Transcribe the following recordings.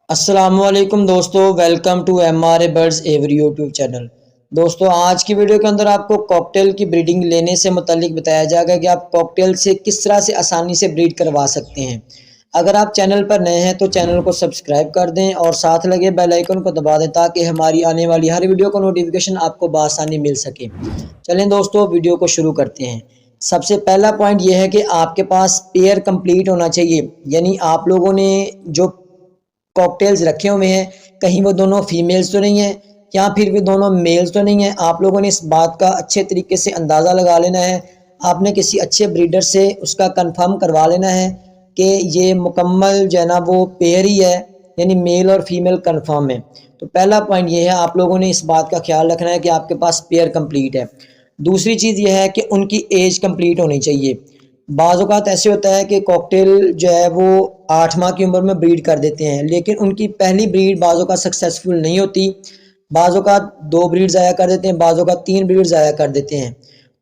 अस्सलामुअलैकुम दोस्तों, welcome to MRA birds aviary YouTube channel. दोस्तों, आज की वीडियो के अंदर आपको कॉकटेल की ब्रीडिंग लेने से मुतालिक बताया जाएगा कि आप कॉकटेल से किस तरह से आसानी से ब्रीड करवा सकते हैं। अगर आप चैनल पर नए हैं तो चैनल को सब्सक्राइब कर दें और साथ लगे बेल आइकन को दबा दें ताकि हमारी आने वाली हर वीडियो का नोटिफिकेशन आपको बआसानी मिल सके। चलें दोस्तों, वीडियो को शुरू करते हैं। सबसे पहला पॉइंट यह है कि आपके पास पेयर कंप्लीट होना चाहिए, यानी आप लोगों ने जो कॉकटेल्स रखे हुए हैं कहीं वो दोनों फीमेल्स तो नहीं है या फिर भी दोनों मेल्स तो नहीं है। आप लोगों ने इस बात का अच्छे तरीके से अंदाज़ा लगा लेना है। आपने किसी अच्छे ब्रीडर से उसका कंफर्म करवा लेना है कि ये मुकम्मल जो है ना वो पेयर ही है, यानी मेल और फीमेल कंफर्म है। तो पहला पॉइंट ये है, आप लोगों ने इस बात का ख्याल रखना है कि आपके पास पेयर कंप्लीट है। दूसरी चीज़ यह है कि उनकी एज कंप्लीट होनी चाहिए। बाज़ औक़ात ऐसे होता है कि कॉकटेल जो है वो 8 माह की उम्र में ब्रीड कर देते हैं, लेकिन उनकी पहली ब्रीड बाज़ औक़ात सक्सेसफुल नहीं होती। बाज़ औक़ात 2 ब्रीड ज़ाया कर देते हैं, बाज़ औक़ात 3 ब्रीड ज़ाया कर देते हैं।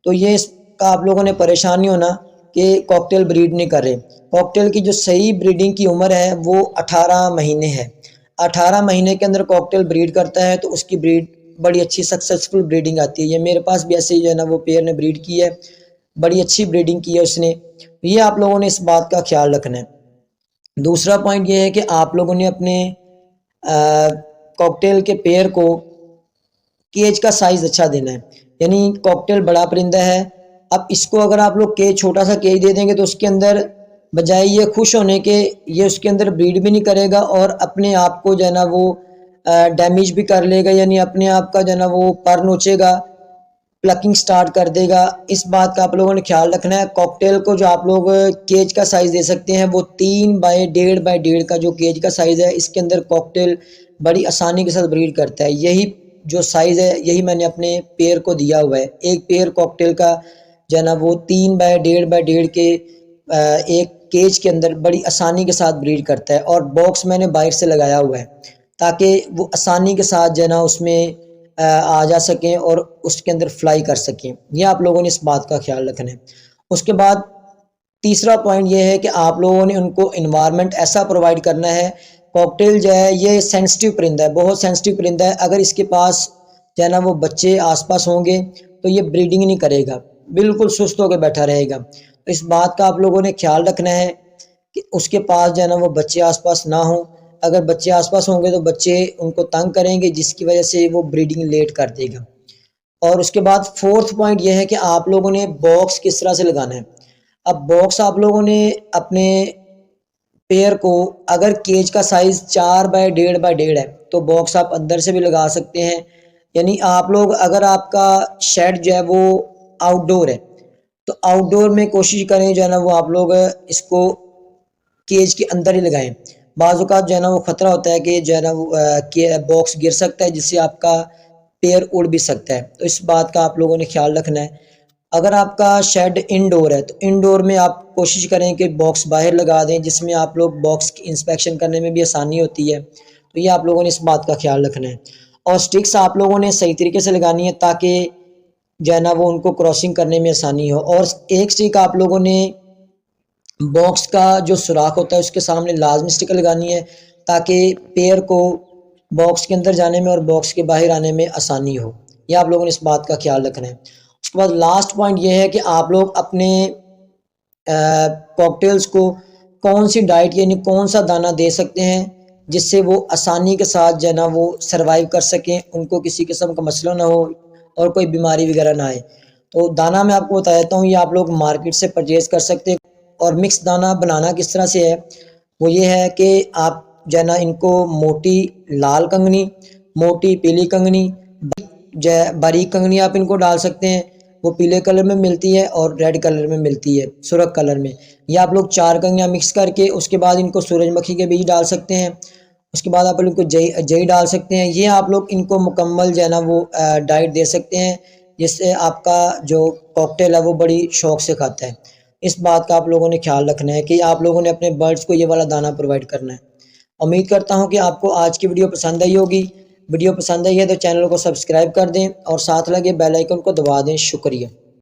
तो ये इसका आप लोगों ने परेशान नहीं होना कि कॉकटेल ब्रीड नहीं कर रहे। कॉकटेल की जो सही ब्रीडिंग की उम्र है वो 18 महीने है। 18 महीने के अंदर कॉकटेल ब्रीड करता है तो उसकी ब्रीड बड़ी अच्छी सक्सेसफुल ब्रीडिंग आती है। ये मेरे पास भी ऐसे ही जो है ना वो पेयर ने ब्रीड की है, बड़ी अच्छी ब्रीडिंग की है उसने। ये आप लोगों ने इस बात का ख्याल रखना है। दूसरा पॉइंट ये है कि आप लोगों ने अपने कॉकटेल के पेयर को केज का साइज़ अच्छा देना है, यानी कॉकटेल बड़ा परिंदा है। अब इसको अगर आप लोग केज छोटा सा केज दे देंगे तो उसके अंदर बजाय ये खुश होने के ये उसके अंदर ब्रीड भी नहीं करेगा और अपने आप को जो है ना वो डैमेज भी कर लेगा, यानी अपने आप का जो है ना वो पर नोचेगा, प्लकिंग स्टार्ट कर देगा। इस बात का आप लोगों ने ख्याल रखना है। कॉकटेल को जो आप लोग केज का साइज़ दे सकते हैं वो 3 बाय 1.5 का जो केज का साइज़ है, इसके अंदर कॉकटेल बड़ी आसानी के साथ ब्रीड करता है। यही जो साइज़ है यही मैंने अपने पेयर को दिया हुआ है। एक पेयर कॉकटेल का जो है ना वो 3 बाय 1.5 के एक केज के अंदर बड़ी आसानी के साथ ब्रीड करता है और बॉक्स मैंने बाहर से लगाया हुआ है ताकि वो आसानी के साथ जो है ना उसमें आ जा सकें और उसके अंदर फ्लाई कर सकें। ये आप लोगों ने इस बात का ख्याल रखना है। उसके बाद तीसरा पॉइंट ये है कि आप लोगों ने उनको इन्वायरमेंट ऐसा प्रोवाइड करना है। कॉकटेल जो है ये सेंसिटिव परिंदा है, बहुत सेंसिटिव परिंदा है। अगर इसके पास जो है ना वो बच्चे आसपास होंगे तो ये ब्रीडिंग नहीं करेगा, बिल्कुल सुस्त होकर बैठा रहेगा। तो इस बात का आप लोगों ने ख्याल रखना है कि उसके पास जो है ना वो बच्चे आसपास ना हो। अगर बच्चे आसपास होंगे तो बच्चे उनको तंग करेंगे जिसकी वजह से वो ब्रीडिंग लेट कर देगा। और उसके बाद फोर्थ पॉइंट ये है कि आप लोगों ने बॉक्स किस तरह से लगाना है। अब बॉक्स आप लोगों ने अपने पेयर को, अगर केज का साइज़ 4 बाय 1.5 है तो बॉक्स आप अंदर से भी लगा सकते हैं। यानी आप लोग, अगर आपका शेड जो है वो आउटडोर है तो आउटडोर में कोशिश करें जो है ना वो आप लोग इसको केज के अंदर ही लगाएं। बाज़ औक़ात जो है ना वो ख़तरा होता है कि जो है ना वो बॉक्स गिर सकता है जिससे आपका पेयर उड़ भी सकता है। तो इस बात का आप लोगों ने ख्याल रखना है। अगर आपका शेड इनडोर है तो इनडोर में आप कोशिश करें कि बॉक्स बाहर लगा दें जिसमें आप लोग बॉक्स की इंस्पेक्शन करने में भी आसानी होती है। तो ये आप लोगों ने इस बात का ख्याल रखना है। और स्टिक्स आप लोगों ने सही तरीके से लगानी है ताकि जो है ना वो उनको क्रॉसिंग करने में आसानी हो। और एक स्टिक आप लोगों ने बॉक्स का जो सुराख होता है उसके सामने लाजमी स्टिकर लगानी है ताकि पेयर को बॉक्स के अंदर जाने में और बॉक्स के बाहर आने में आसानी हो। यह आप लोगों ने इस बात का ख्याल रखना है। उसके बाद लास्ट पॉइंट ये है कि आप लोग अपने कॉकटेल्स को कौन सी डाइट यानी कौन सा दाना दे सकते हैं जिससे वो आसानी के साथ जो है ना वो सर्वाइव कर सकें, उनको किसी किस्म का मसला ना हो और कोई बीमारी वगैरह ना आए। तो दाना मैं आपको बता देता हूँ, ये आप लोग मार्केट से परचेज़ कर सकते हैं। और मिक्स दाना बनाना किस तरह से है, वो ये है कि आप जो है ना इनको मोटी लाल कंगनी, मोटी पीली कंगनी, जो है बारीक कंगनी आप इनको डाल सकते हैं। वो पीले कलर में मिलती है और रेड कलर में मिलती है, सुर्ख कलर में। ये आप लोग 4 कंगनियाँ मिक्स करके उसके बाद इनको सूरजमुखी के बीज डाल सकते हैं। उसके बाद आप इनको जई डाल सकते हैं। ये आप लोग इनको मुकम्मल जो है ना वो डाइट दे सकते हैं जिससे आपका जो कॉकटेल है वो बड़ी शौक से खाता है। इस बात का आप लोगों ने ख्याल रखना है कि आप लोगों ने अपने बर्ड्स को ये वाला दाना प्रोवाइड करना है। उम्मीद करता हूँ कि आपको आज की वीडियो पसंद आई होगी। वीडियो पसंद आई है तो चैनल को सब्सक्राइब कर दें और साथ लगे बेल आइकन को दबा दें। शुक्रिया।